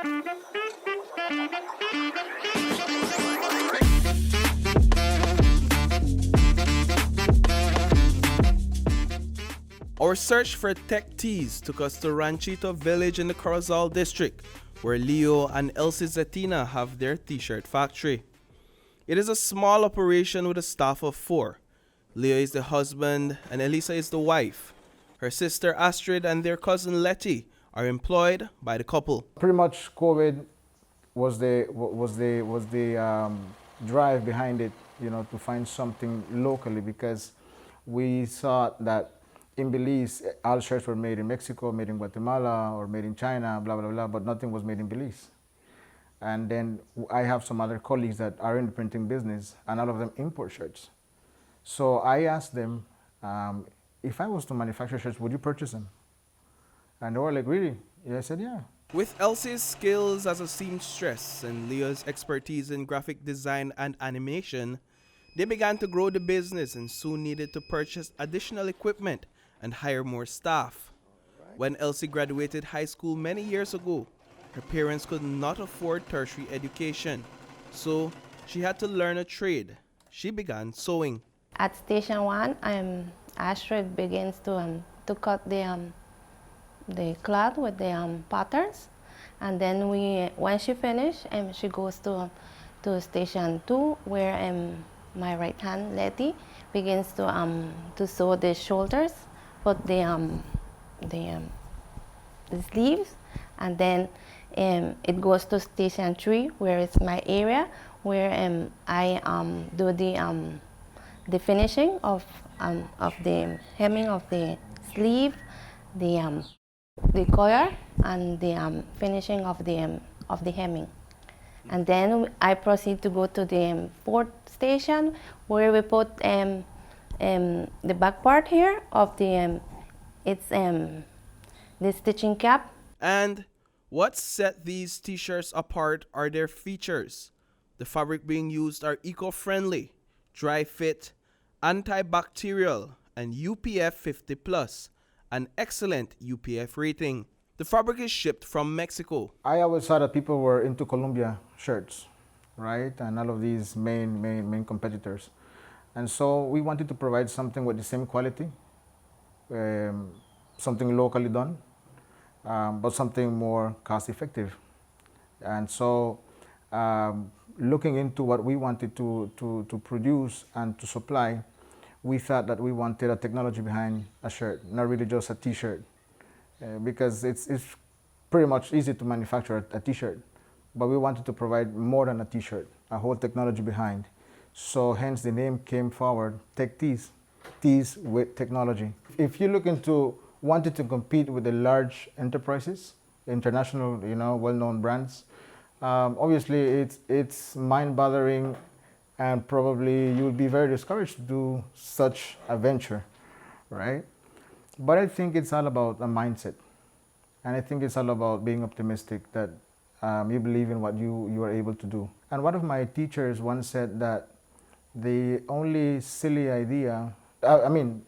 Our search for Tec Tees took us to Ranchito village in the Corozal district, where Leo and Elsie Zetina have their t-shirt factory. It is a small operation with a staff of 4. Leo is the husband and Elisa is the wife. Her sister Astrid and their cousin Letty are employed by the couple. Pretty much COVID was the drive behind it, to find something locally, because we thought that in Belize, all shirts were made in Mexico, made in Guatemala, or made in China, blah, blah, blah, but nothing was made in Belize. And then I have some other colleagues that are in the printing business, and all of them import shirts. So I asked them, if I was to manufacture shirts, would you purchase them? And they were like, really? Yeah, I said, yeah. With Elsie's skills as a seamstress and Leo's expertise in graphic design and animation, they began to grow the business and soon needed to purchase additional equipment and hire more staff. When Elsie graduated high school many years ago, her parents could not afford tertiary education, so she had to learn a trade. She began sewing. At Station 1, Astrid begins to cut the cloth with the patterns, and then when she finished, she goes to Station 2, where my right hand, Letty, begins to sew the shoulders, put the sleeves, and then it goes to Station 3, where it's my area, where I do the finishing of the hemming of the sleeve, the collar, and the finishing of the hemming. And then I proceed to go to the 4th station, where we put the back part here of the stitching cap. And what set these t-shirts apart are their features. The fabric being used are eco-friendly, dry fit, antibacterial, and UPF 50+, an excellent UPF rating. The fabric is shipped from Mexico. I always thought that people were into Columbia shirts, right? And all of these main competitors. And so we wanted to provide something with the same quality, something locally done, but something more cost effective. And so looking into what we wanted to produce and to supply, we thought that we wanted a technology behind a shirt, not really just a t-shirt. Because it's pretty much easy to manufacture a t-shirt, but we wanted to provide more than a t-shirt, a whole technology behind. So hence the name came forward, Tec Tees, tees with technology. If you look into wanting to compete with the large enterprises, international, well-known brands, obviously it's mind-boggling, and probably you'll be very discouraged to do such a venture, right? But I think it's all about a mindset. And I think it's all about being optimistic, that you believe in what you are able to do. And one of my teachers once said that the only silly idea, let me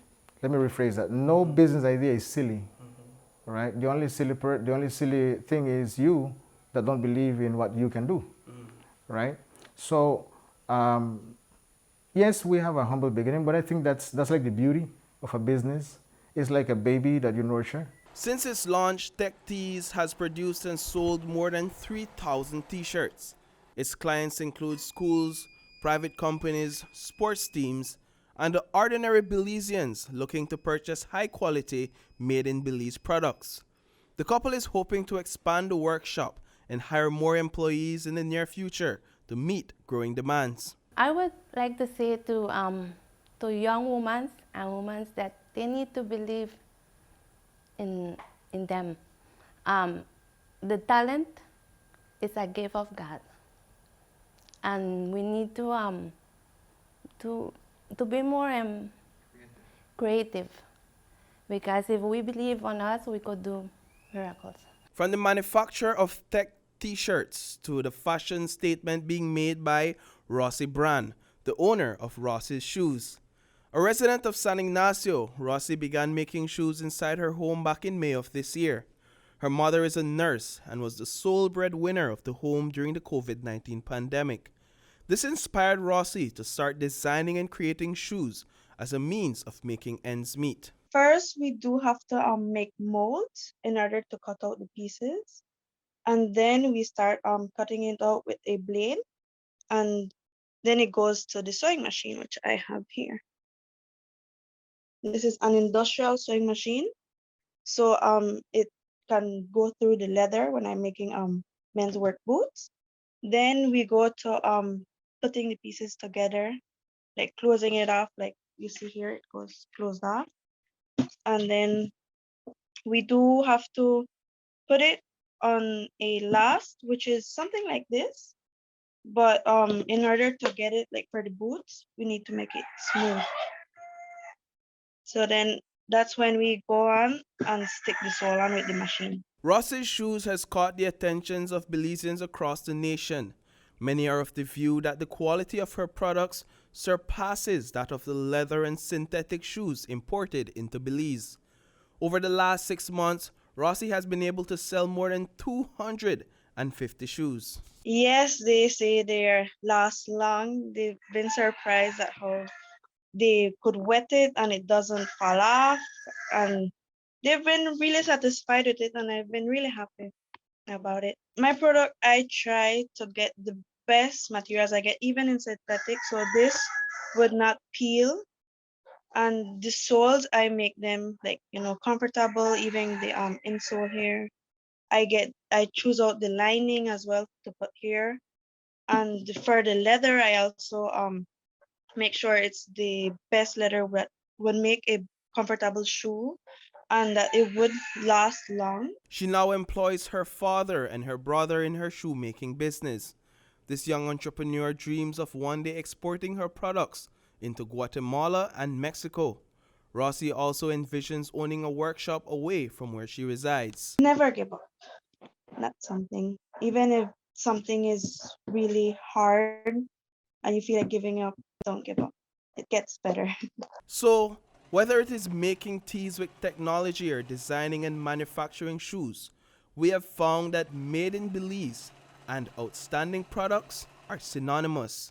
rephrase that. No business idea is silly, right? The only silly thing is you that don't believe in what you can do, right? So, yes, we have a humble beginning, but I think that's like the beauty of a business. It's like a baby that you nurture. Since its launch, Tec Tees has produced and sold more than 3,000 t-shirts. Its clients include schools, private companies, sports teams, and the ordinary Belizeans looking to purchase high-quality, made-in-Belize products. The couple is hoping to expand the workshop and hire more employees in the near future to meet growing demands. I would like to say to young women and women that they need to believe in them. The talent is a gift of God, and we need to be more creative, because if we believe on us, we could do miracles. From the manufacture of Tec t-shirts to the fashion statement being made by Rossy brand, the owner of Rossy's Shoes. A resident of San Ignacio, Rossy began making shoes inside her home back in May of this year. Her mother is a nurse and was the sole breadwinner of the home during the COVID-19 pandemic. This inspired Rossy to start designing and creating shoes as a means of making ends meet. First, we do have to make molds in order to cut out the pieces. And then we start cutting it out with a blade. And then it goes to the sewing machine, which I have here. This is an industrial sewing machine. So it can go through the leather when I'm making men's work boots. Then we go to putting the pieces together, like closing it off, like you see here, it goes closed off. And then we do have to put it on a last, which is something like this. But in order to get it like for the boots, we need to make it smooth. So then that's when we go on and stick the sole on with the machine. Rossy's shoes has caught the attentions of Belizeans across the nation. Many are of the view that the quality of her products surpasses that of the leather and synthetic shoes imported into Belize. Over the last 6 months, Rossy has been able to sell more than 250 shoes. Yes, they say they last long. They've been surprised at how they could wet it and it doesn't fall off. And they've been really satisfied with it, and I've been really happy about it. My product, I try to get the best materials I get, even in synthetic, so this would not peel. And the soles, I make them like, comfortable, even the insole here. I choose out the lining as well to put here. And for the leather, I also make sure it's the best leather that would make a comfortable shoe and that it would last long. She now employs her father and her brother in her shoemaking business. This young entrepreneur dreams of one day exporting her products into Guatemala and Mexico. Rossy also envisions owning a workshop away from where she resides. Never give up. That's something. Even if something is really hard and you feel like giving up, don't give up. It gets better. So, whether it is making tees with technology or designing and manufacturing shoes, we have found that made in Belize and outstanding products are synonymous.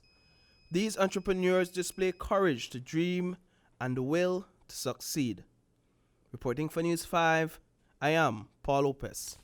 These entrepreneurs display courage to dream and the will to succeed. Reporting for News 5, I am Paul Lopez.